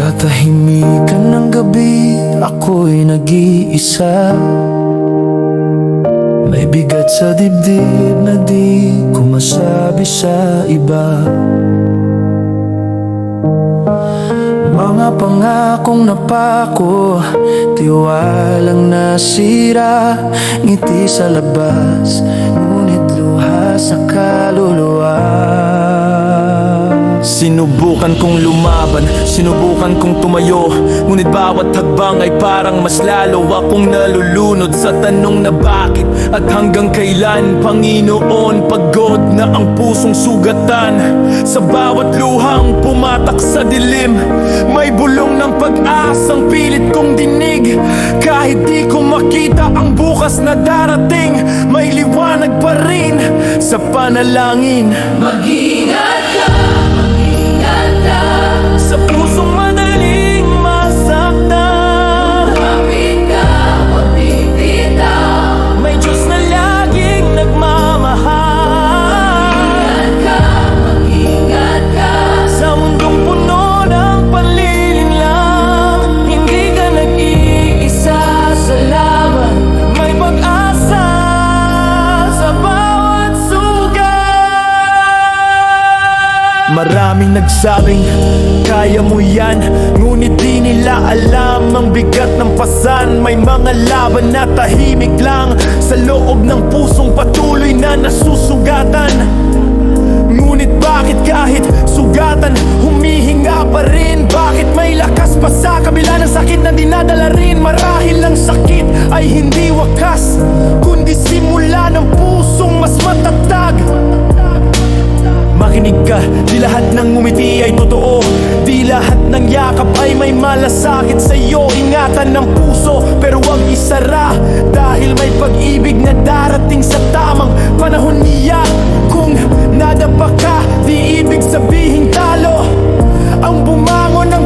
katahimikan ng gabi, ako'y nag-iisa. May bigat sa dibdib na di ko masabi sa iba. Mga pangakong napako, tiwalang nasira, ngiti sa labas, ngunit luha sa kaluluwa. Sinubukan kong lumaban, sinubukan kong tumayo, ngunit bawat hakbang ay parang mas lalo akong nalulunod sa tanong na bakit at hanggang kailan. Panginoon, pagod na ang pusong sugatan. Sa bawat luhang pumatak sa dilim, may bulong ng pag-asang pilit kong dinig. Kahit di ko makita ang bukas na darating, may liwanag pa rin sa panalangin. Mag-ingat ka, sa pusong madaling masaktan. Kapit ka, huwag bibitaw. May Diyos na laging nagmamahal. Mag-ingat ka sa mundong puno ng panlilinlang. Hindi ka nag-iisa sa laban, may pag-asa sa bawat sugat. Maraming nagsabing kaya mo yan, ngunit di nila alam ang bigat ng pasan. May mga laban na tahimik lang sa loob ng pusong patuloy na nasusugatan. Ngunit bakit kahit sugatan, humihinga pa rin? Bakit may lakas pa sa kabila ng sakit na dinadala rin? Marahil ang sakit ay hindi wakas, kundi simula ng pusong mas matatag. Makinig ka, di lahat ng ngumiti ay totoo, di lahat ng yakap ay may malasakit sa'yo. Ingatan ng puso, pero huwag isara, dahil may pag-ibig na darating sa tamang panahon niya. Kung nadapa ka, di ibig sabihing talo ang bumangon ng